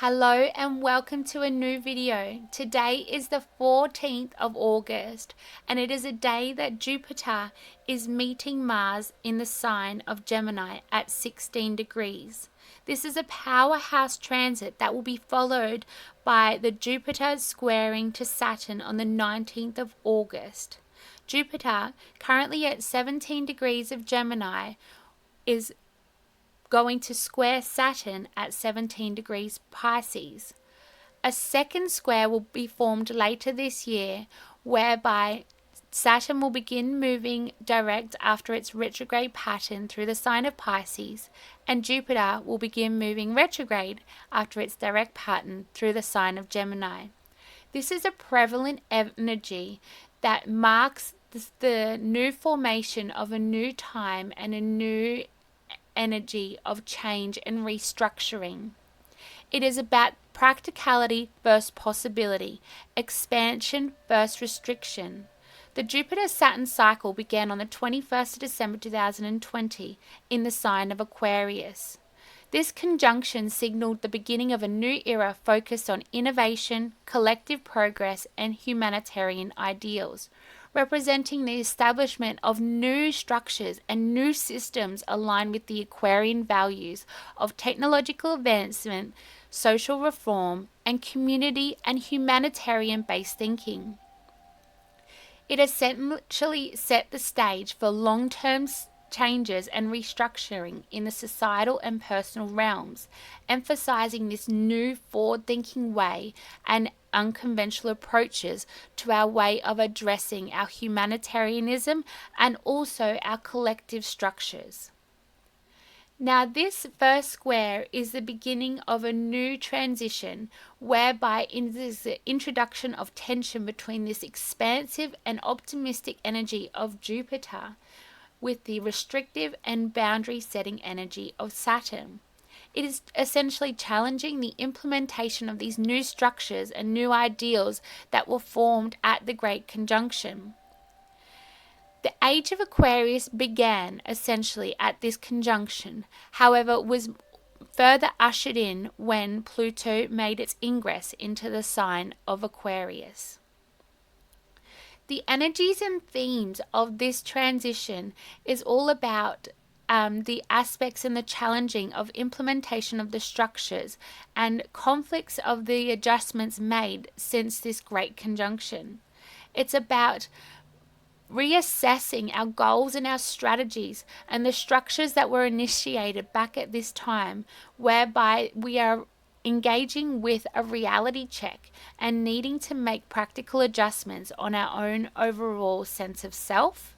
Hello and welcome to a new video. Today is the 14th of August and it is a day that Jupiter is meeting Mars in the sign of Gemini at 16 degrees. This is a powerhouse transit that will be followed by the Jupiter squaring to Saturn on the 19th of August. Jupiter, currently at 17 degrees of Gemini, is going to square Saturn at 17 degrees Pisces. A second square will be formed later this year, whereby Saturn will begin moving direct after its retrograde pattern through the sign of Pisces, and Jupiter will begin moving retrograde after its direct pattern through the sign of Gemini. This is a prevalent energy that marks the new formation of a new time and a new energy of change and restructuring. It is about practicality versus possibility, expansion versus restriction. The Jupiter-Saturn cycle began on the 21st of December 2020 in the sign of Aquarius. This conjunction signaled the beginning of a new era focused on innovation, collective progress, and humanitarian ideals, representing the establishment of new structures and new systems aligned with the Aquarian values of technological advancement, social reform, and community and humanitarian-based thinking. It essentially set the stage for long-term changes and restructuring in the societal and personal realms, emphasizing this new forward-thinking way and unconventional approaches to our way of addressing our humanitarianism and also our collective structures. Now, this first square is the beginning of a new transition whereby it is the introduction of tension between this expansive and optimistic energy of Jupiter with the restrictive and boundary setting energy of Saturn. It is essentially challenging the implementation of these new structures and new ideals that were formed at the Great Conjunction. The age of Aquarius began essentially at this conjunction, however, was further ushered in when Pluto made its ingress into the sign of Aquarius. The energies and themes of this transition is all about the aspects and the challenging of implementation of the structures and conflicts of the adjustments made since this great conjunction. It's about reassessing our goals and our strategies and the structures that were initiated back at this time, whereby we are engaging with a reality check and needing to make practical adjustments on our own overall sense of self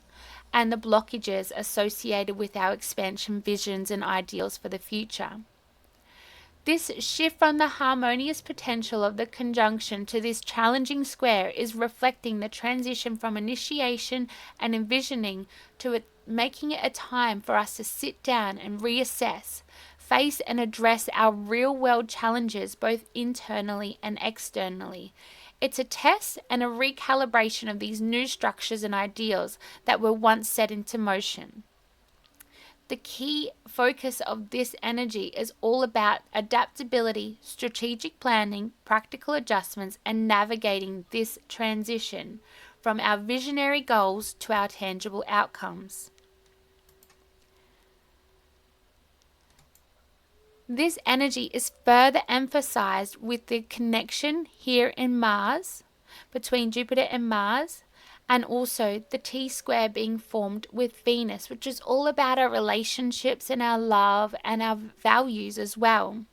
and the blockages associated with our expansion visions and ideals for the future. This shift from the harmonious potential of the conjunction to this challenging square is reflecting the transition from initiation and envisioning to making it a time for us to sit down and reassess, face and address our real-world challenges both internally and externally. It's a test and a recalibration of these new structures and ideals that were once set into motion. The key focus of this energy is all about adaptability, strategic planning, practical adjustments, and navigating this transition from our visionary goals to our tangible outcomes. This energy is further emphasized with the connection here in Mars, between Jupiter and Mars, and also the T-square being formed with Venus, which is all about our relationships and our love and our values as well.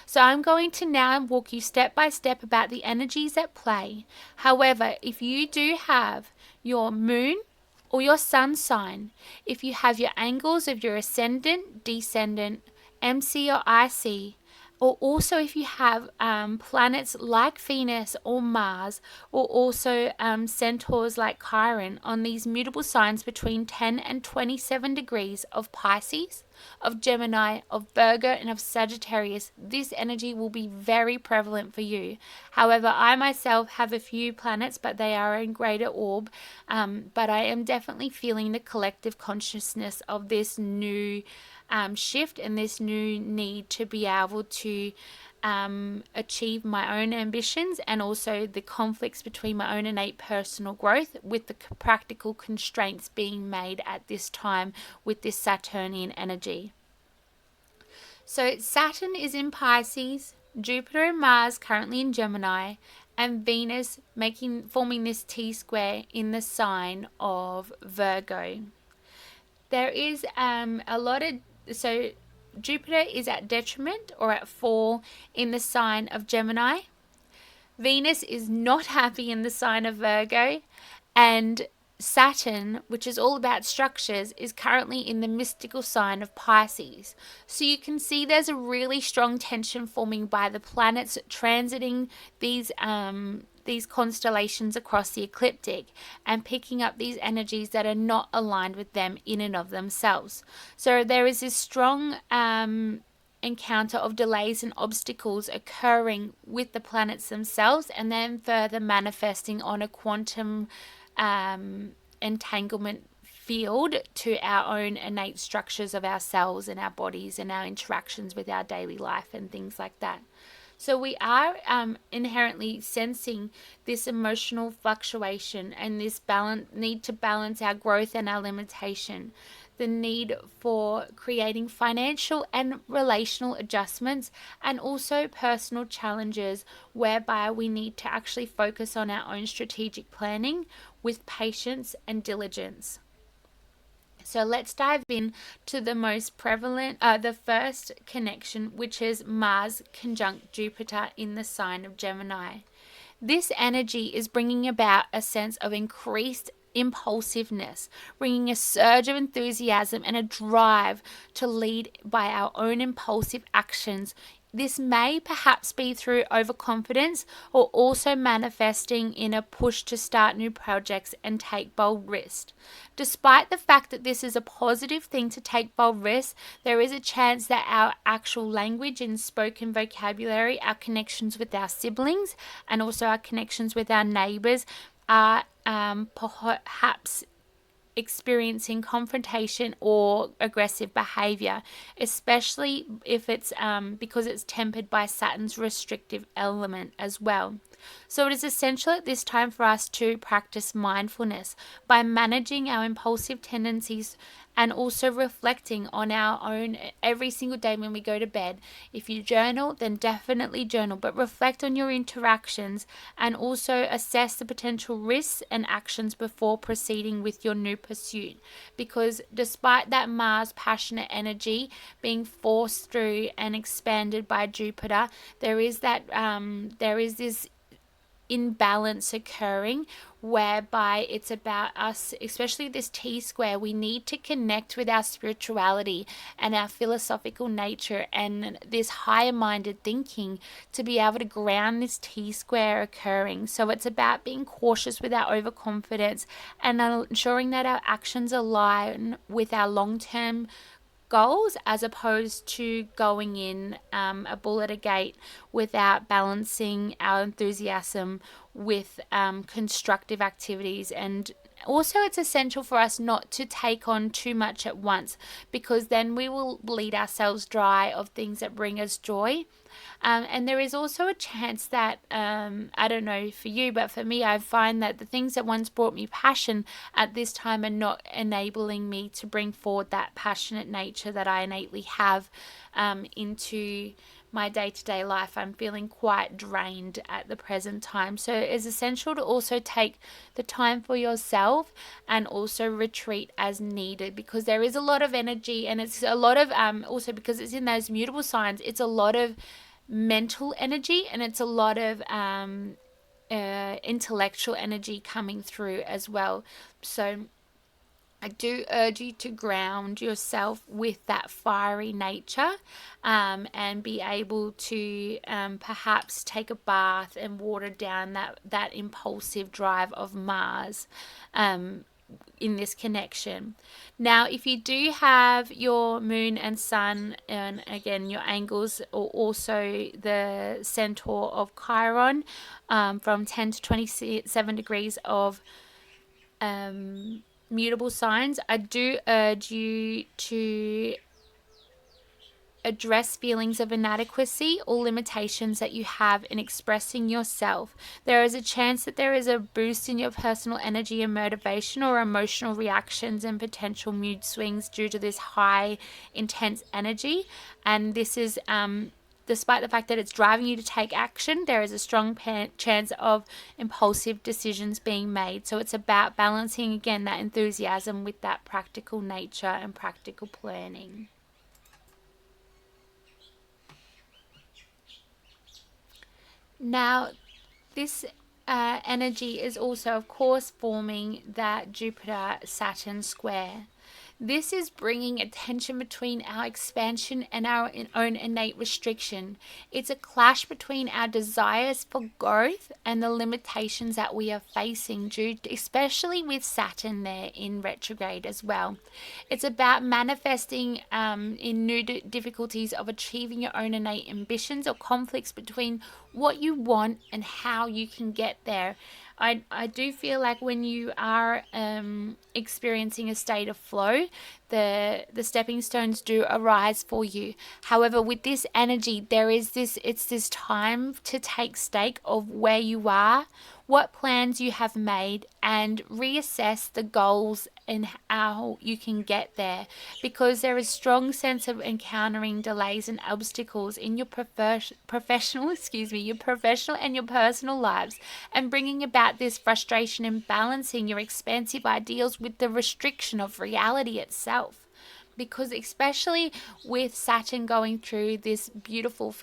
So I'm going to now walk you step by step about the energies at play. However, if you do have your moon or your sun sign, if you have your angles of your ascendant, descendant, MC or IC, or also if you have planets like Venus or Mars, or also centaurs like Chiron on these mutable signs between 10 and 27 degrees of Pisces, of Gemini, of Virgo, and of Sagittarius, this energy will be very prevalent for you. However, I myself have a few planets, but they are in greater orb, but I am definitely feeling the collective consciousness of this new shift and this new need to be able to achieve my own ambitions, and also the conflicts between my own innate personal growth with the practical constraints being made at this time with this Saturnian energy. So Saturn is in Pisces, Jupiter and Mars currently in Gemini, and Venus forming this T-square in the sign of Virgo. There is a lot of, so Jupiter is at detriment or at fall in the sign of Gemini. Venus is not happy in the sign of Virgo, and Saturn, which is all about structures, is currently in the mystical sign of Pisces. So you can see there's a really strong tension forming by the planets transiting these constellations across the ecliptic and picking up these energies that are not aligned with them in and of themselves. So there is this strong encounter of delays and obstacles occurring with the planets themselves, and then further manifesting on a quantum entanglement field to our own innate structures of ourselves and our bodies and our interactions with our daily life and things like that. So we are inherently sensing this emotional fluctuation and this need to balance our growth and our limitation, the need for creating financial and relational adjustments, and also personal challenges whereby we need to actually focus on our own strategic planning with patience and diligence. So let's dive in to the most prevalent, the first connection, which is Mars conjunct Jupiter in the sign of Gemini. This energy is bringing about a sense of increased impulsiveness, bringing a surge of enthusiasm and a drive to lead by our own impulsive actions. This may perhaps be through overconfidence, or also manifesting in a push to start new projects and take bold risks. Despite the fact that this is a positive thing to take bold risks, there is a chance that our actual language and spoken vocabulary, our connections with our siblings, and also our connections with our neighbors are perhaps experiencing confrontation or aggressive behavior, especially if it's because it's tempered by Saturn's restrictive element as well. So it is essential at this time for us to practice mindfulness by managing our impulsive tendencies and also reflecting on our own every single day when we go to bed. If you journal, then definitely journal, but reflect on your interactions and also assess the potential risks and actions before proceeding with your new pursuit. Because despite that Mars passionate energy being forced through and expanded by Jupiter, there is this imbalance occurring whereby it's about us, especially this T square. We need to connect with our spirituality and our philosophical nature and this higher minded thinking to be able to ground this T square occurring. So it's about being cautious with our overconfidence and ensuring that our actions align with our long-term goals, as opposed to going in a bull at a gate without balancing our enthusiasm with constructive activities. And also it's essential for us not to take on too much at once, because then we will bleed ourselves dry of things that bring us joy. And there is also a chance that, I don't know for you, but for me, I find that the things that once brought me passion at this time are not enabling me to bring forward that passionate nature that I innately have into my day-to-day life. I'm feeling quite drained at the present time. So it's essential to also take the time for yourself and also retreat as needed, because there is a lot of energy, and it's a lot of, also because it's in those mutable signs, it's a lot of mental energy, and it's a lot of intellectual energy coming through as well. So I do urge you to ground yourself with that fiery nature, and be able to perhaps take a bath and water down that impulsive drive of Mars in this connection. Now, if you do have your moon and sun, and again your angles, or also the centaur of Chiron, from 10 to 27 degrees of mutable signs, I do urge you to address feelings of inadequacy or limitations that you have in expressing yourself. There is a chance that there is a boost in your personal energy and motivation, or emotional reactions and potential mood swings due to this high, intense energy. And this is despite the fact that it's driving you to take action, there is a strong chance of impulsive decisions being made. So it's about balancing, again, that enthusiasm with that practical nature and practical planning. Now, this energy is also, of course, forming that Jupiter-Saturn square. This is bringing a tension between our expansion and our own innate restriction. It's a clash between our desires for growth and the limitations that we are facing, especially with Saturn there in retrograde as well. It's about manifesting in new difficulties of achieving your own innate ambitions, or conflicts between what you want and how you can get there. I do feel like when you are experiencing a state of flow, the stepping stones do arise for you. However, with this energy, it's this time to take stock of where you are, what plans you have made, and reassess the goals and how you can get there, because there is strong sense of encountering delays and obstacles in your professional and your personal lives, and bringing about this frustration in balancing your expansive ideals with the restriction of reality itself. Because especially with Saturn going through this beautiful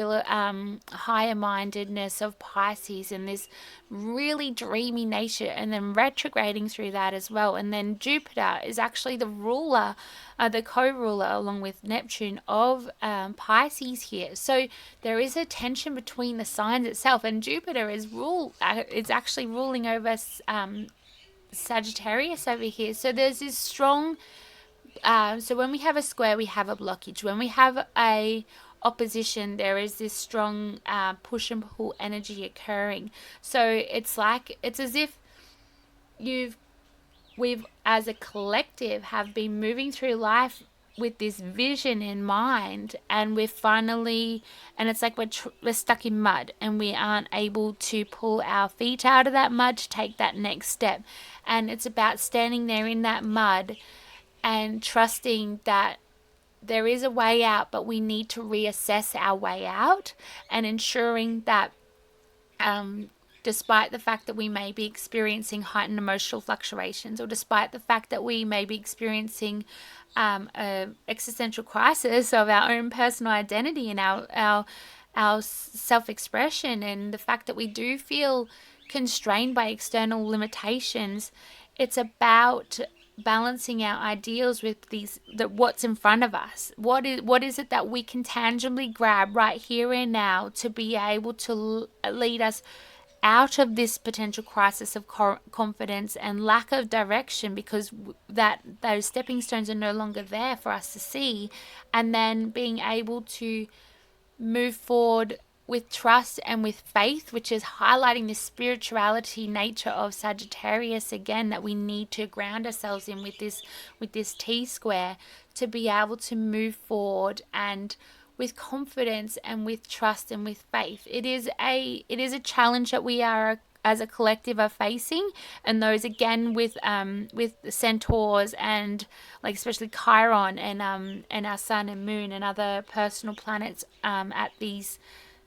higher mindedness of Pisces, and this really dreamy nature, and then retrograding through that as well, and then Jupiter is actually the ruler, the co-ruler along with Neptune of Pisces here. So there is a tension between the signs itself, and Jupiter is actually ruling over Sagittarius over here. So there's this strong so when we have a square, we have a blockage. When we have a opposition, there is this strong push and pull energy occurring. So it's as if we've as a collective have been moving through life with this vision in mind, and and it's like we're stuck in mud, and we aren't able to pull our feet out of that mud to take that next step. And it's about standing there in that mud and trusting that there is a way out, but we need to reassess our way out, and ensuring that despite the fact that we may be experiencing heightened emotional fluctuations, or despite the fact that we may be experiencing a existential crisis of our own personal identity and our self-expression, and the fact that we do feel constrained by external limitations, it's about balancing our ideals with what's in front of us. What is it that we can tangibly grab right here and now to be able to lead us out of this potential crisis of confidence and lack of direction, because those stepping stones are no longer there for us to see, and then being able to move forward with trust and with faith, which is highlighting the spirituality nature of Sagittarius again, that we need to ground ourselves in with this T square, to be able to move forward and with confidence and with trust and with faith. It is a challenge that we are as a collective are facing, and those again with the centaurs, and like especially Chiron and our sun and moon and other personal planets at these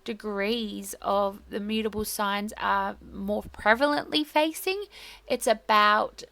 degrees of the mutable signs are more prevalently facing. It's about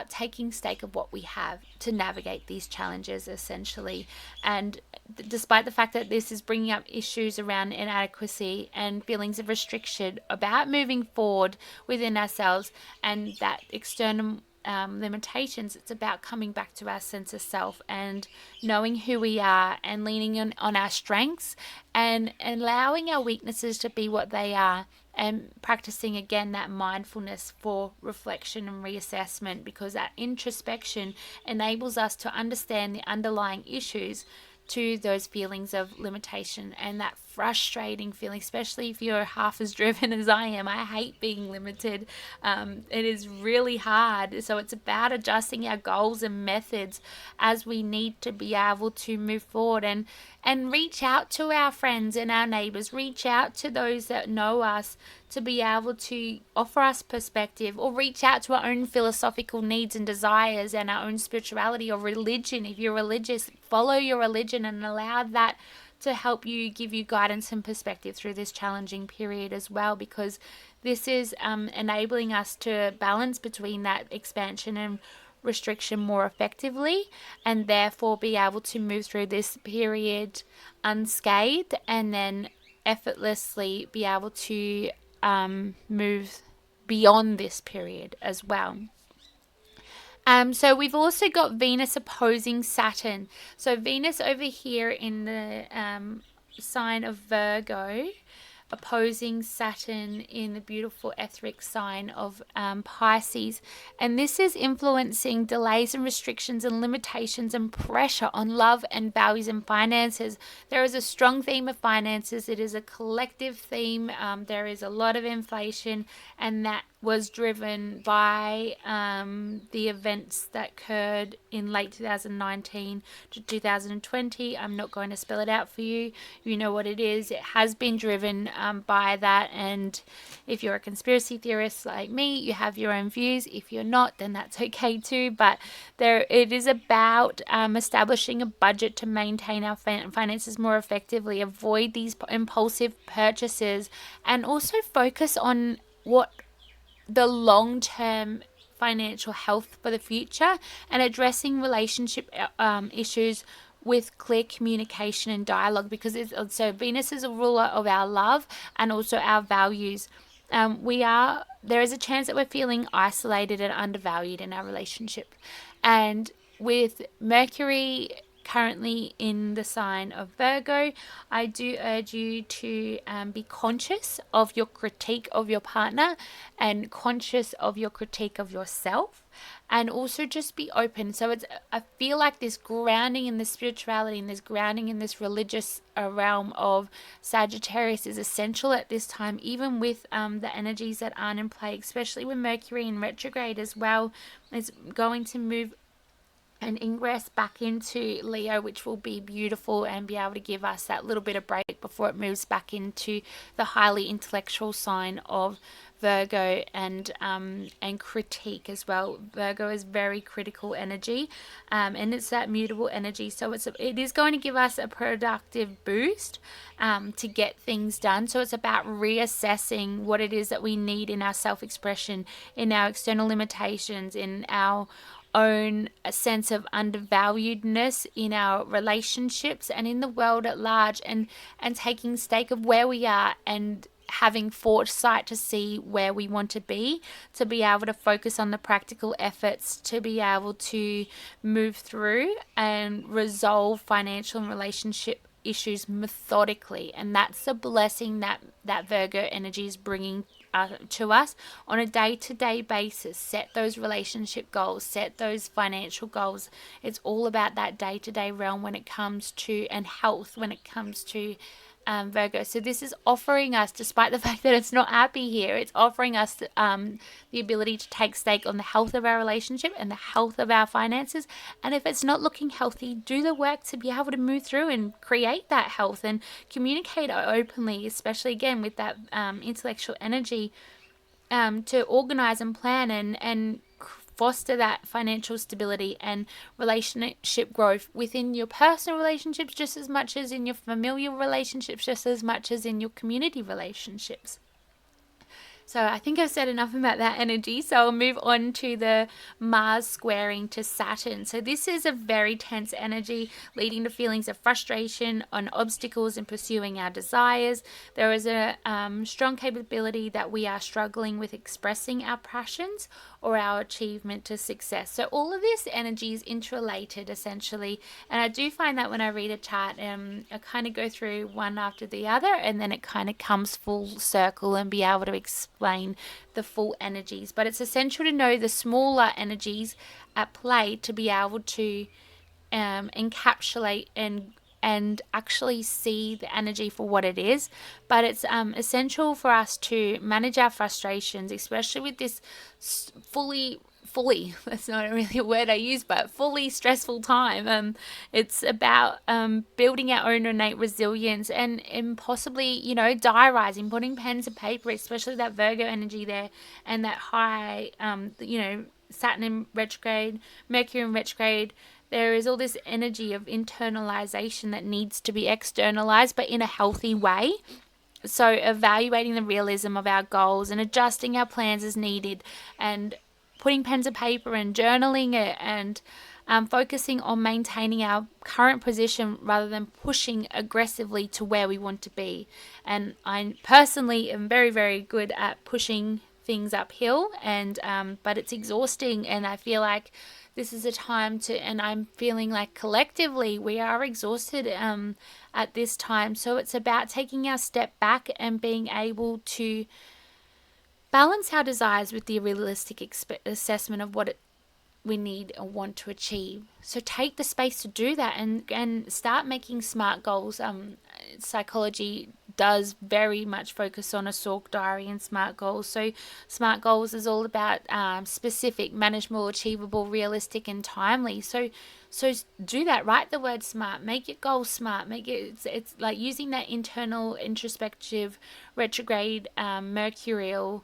taking stake of what we have to navigate these challenges, essentially. And despite the fact that this is bringing up issues around inadequacy and feelings of restriction about moving forward within ourselves, and that external limitations, it's about coming back to our sense of self and knowing who we are, and leaning on our strengths, and allowing our weaknesses to be what they are, and practicing again that mindfulness for reflection and reassessment, because that introspection enables us to understand the underlying issues to those feelings of limitation and that frustrating feeling, especially if you're half as driven as I am. I hate being limited. It is really hard. So it's about adjusting our goals and methods as we need to be able to move forward and reach out to our friends and our neighbors, reach out to those that know us to be able to offer us perspective, or reach out to our own philosophical needs and desires and our own spirituality or religion. If you're religious, follow your religion and allow that to help you, give you guidance and perspective through this challenging period as well, because this is enabling us to balance between that expansion and restriction more effectively, and therefore be able to move through this period unscathed and then effortlessly be able to move beyond this period as well. So we've also got Venus opposing Saturn. So Venus over here in the sign of Virgo, opposing Saturn in the beautiful etheric sign of Pisces. And this is influencing delays and restrictions and limitations and pressure on love and values and finances. There is a strong theme of finances. It is a collective theme. There is a lot of inflation, and that was driven by the events that occurred in late 2019 to 2020. I'm not going to spell it out for you. You know what it is. It has been driven by that, and if you're a conspiracy theorist like me, you have your own views. If you're not, then that's okay too. But it is about establishing a budget to maintain our finances more effectively, avoid these impulsive purchases, and also focus on what the long-term financial health for the future, and addressing relationship issues with clear communication and dialogue, because so Venus is a ruler of our love and also our values. There is a chance that we're feeling isolated and undervalued in our relationship, and with Mercury currently in the sign of Virgo, I do urge you to be conscious of your critique of your partner and conscious of your critique of yourself, and also just be open. So I feel like this grounding in the spirituality and this grounding in this religious realm of Sagittarius is essential at this time, even with the energies that aren't in play, especially with Mercury in retrograde as well. It's going to move and ingress back into Leo, which will be beautiful and be able to give us that little bit of break before it moves back into the highly intellectual sign of Virgo, and critique as well. Virgo is very critical energy, and it's that mutable energy. So it is going to give us a productive boost to get things done. So it's about reassessing what it is that we need in our self-expression, in our external limitations, in our own sense of undervaluedness in our relationships and in the world at large, and taking stake of where we are and having foresight to see where we want to be able to focus on the practical efforts to be able to move through and resolve financial and relationship issues methodically. And that's the blessing that Virgo energy is bringing to us on a day-to-day basis. Set those relationship goals, set those financial goals. It's all about that day-to-day realm when it comes to, and health when it comes to Virgo. So this is offering us, despite the fact that it's not happy here, it's offering us the ability to take stake on the health of our relationship and the health of our finances. And if it's not looking healthy, do the work to be able to move through and create that health and communicate openly, especially again with that intellectual energy, to organize and plan and foster that financial stability and relationship growth within your personal relationships just as much as in your familial relationships, just as much as in your community relationships. So I think I've said enough about that energy. So I'll move on to the Mars squaring to Saturn. So this is a very tense energy, leading to feelings of frustration on obstacles in pursuing our desires. There is a strong capability that we are struggling with expressing our passions or our achievement to success. So all of this energy is interrelated essentially. And I do find that when I read a chart, I kind of go through one after the other, and then it kind of comes full circle and be able to explain the full energies. But it's essential to know the smaller energies at play to be able to encapsulate and and actually see the energy for what it is. But it's essential for us to manage our frustrations, especially with this fully that's not really a word I use, but fully stressful time. It's about building our own innate resilience and possibly, diarising, putting pen to paper, especially that Virgo energy there, and that high, Saturn in retrograde, Mercury in retrograde. There is all this energy of internalization that needs to be externalized, but in a healthy way. So, evaluating the realism of our goals and adjusting our plans as needed, and putting pen to paper and journaling it, and focusing on maintaining our current position rather than pushing aggressively to where we want to be. And I personally am very, very good at pushing things uphill, and but it's exhausting, and I feel like this is a time to, and I'm feeling like collectively we are exhausted at this time. So it's about taking our step back and being able to balance our desires with the realistic assessment of what we need or want to achieve. So take the space to do that, and start making smart goals. Psychology does very much focus on a Sork diary and smart goals. So smart goals is all about specific, manageable, achievable, realistic, and timely. So do that. Write the word smart. Make your goals smart. Make it. It's like using that internal, introspective, retrograde, mercurial,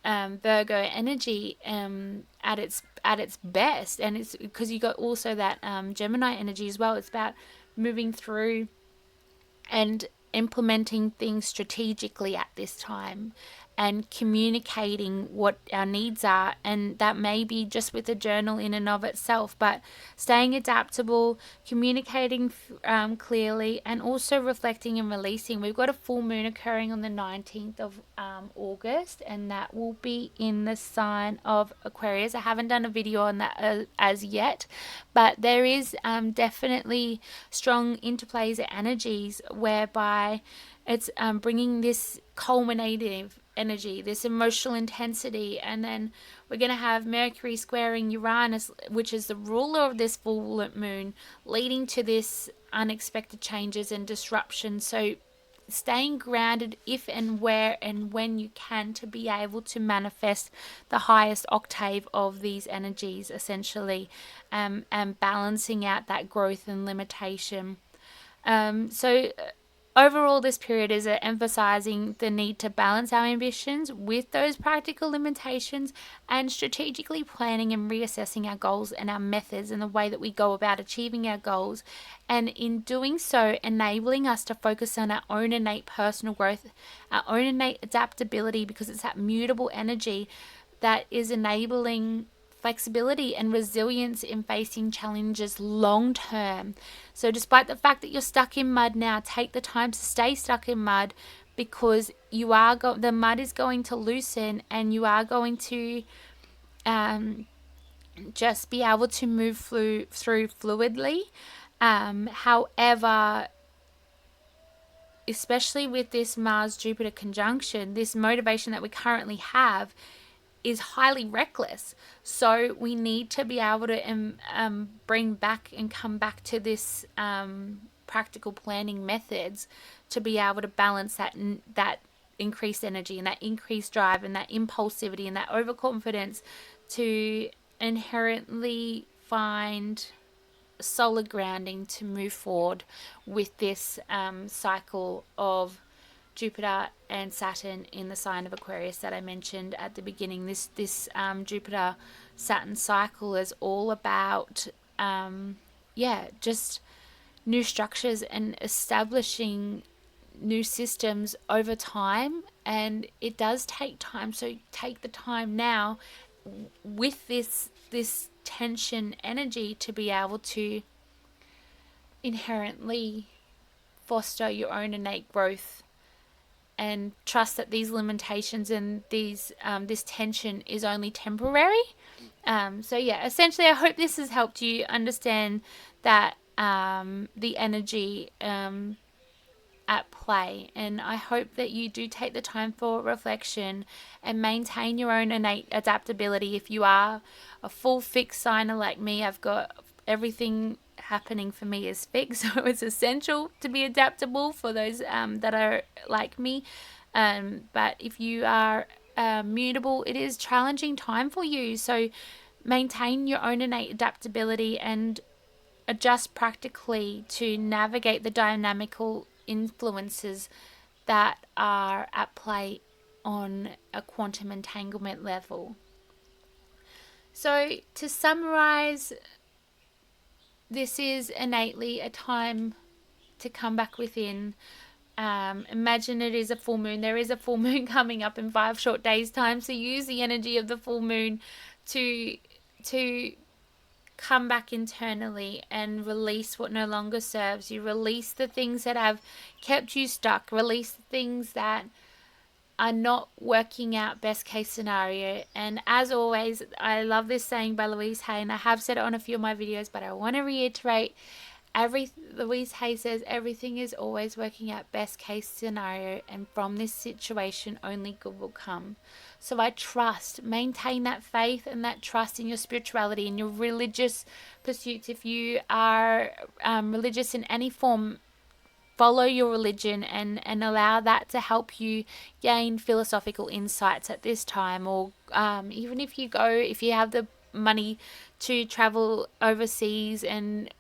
Virgo energy at its best. And it's because you got also that Gemini energy as well. It's about moving through and implementing things strategically at this time, and communicating what our needs are. And that may be just with a journal in and of itself, but staying adaptable, communicating clearly, and also reflecting and releasing. We've got a full moon occurring on the 19th of August, and that will be in the sign of Aquarius. I haven't done a video on that as yet, but there is definitely strong interplays of energies whereby it's bringing this culminative energy, this emotional intensity. And then we're going to have Mercury squaring Uranus, which is the ruler of this full moon, leading to this unexpected changes and disruption. So staying grounded if and where and when you can, to be able to manifest the highest octave of these energies, essentially, and balancing out that growth and limitation. So overall, this period is emphasizing the need to balance our ambitions with those practical limitations, and strategically planning and reassessing our goals and our methods and the way that we go about achieving our goals. And in doing so, enabling us to focus on our own innate personal growth, our own innate adaptability, because it's that mutable energy that is enabling flexibility and resilience in facing challenges long term. So despite the fact that you're stuck in mud now, take the time to stay stuck in mud, because you are the mud is going to loosen, and you are going to just be able to move through fluidly. However, especially with this Mars-Jupiter conjunction, this motivation that we currently have is highly reckless. So we need to be able to bring back and come back to this practical planning methods to be able to balance that increased energy and that increased drive and that impulsivity and that overconfidence, to inherently find solid grounding to move forward with this cycle of Jupiter and Saturn in the sign of Aquarius that I mentioned at the beginning. This Jupiter Saturn cycle is all about just new structures and establishing new systems over time, and it does take time. So take the time now with this tension energy to be able to inherently foster your own innate growth, and trust that these limitations and these this tension is only temporary. Essentially, I hope this has helped you understand that the energy at play, and I hope that you do take the time for reflection and maintain your own innate adaptability. If you are a full fixed signer like me, I've got everything happening for me is fixed. So it's essential to be adaptable for those that are like me. But if you are mutable, it is challenging time for you. So maintain your own innate adaptability and adjust practically to navigate the dynamical influences that are at play on a quantum entanglement level. So, to summarize, this is innately a time to come back within. Imagine it is a full moon. There is a full moon coming up in 5 short days' time. So use the energy of the full moon to come back internally and release what no longer serves you. Release the things that have kept you stuck. Release the things that are not working out best case scenario. And as always, I love this saying by Louise Hay, and I have said it on a few of my videos, but I want to reiterate, Louise Hay says everything is always working out best case scenario, and from this situation only good will come. So I trust, maintain that faith and that trust in your spirituality and your religious pursuits. If you are religious in any form, follow your religion and allow that to help you gain philosophical insights at this time. Or even if you have the money to travel overseas and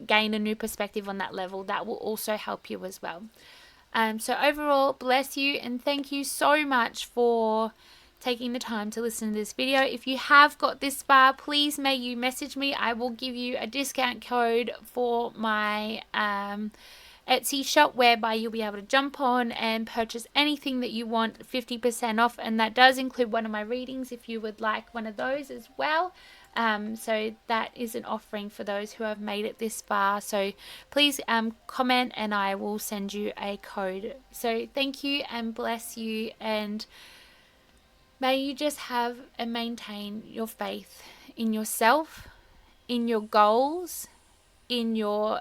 gain a new perspective on that level, that will also help you as well. So overall, bless you and thank you so much for taking the time to listen to this video. If you have got this far, please may you message me. I will give you a discount code for my Etsy shop, whereby you'll be able to jump on and purchase anything that you want 50% off, and that does include one of my readings if you would like one of those as well. So that is an offering for those who have made it this far. So please comment and I will send you a code. So thank you and bless you, and may you just have and maintain your faith in yourself, in your goals, in your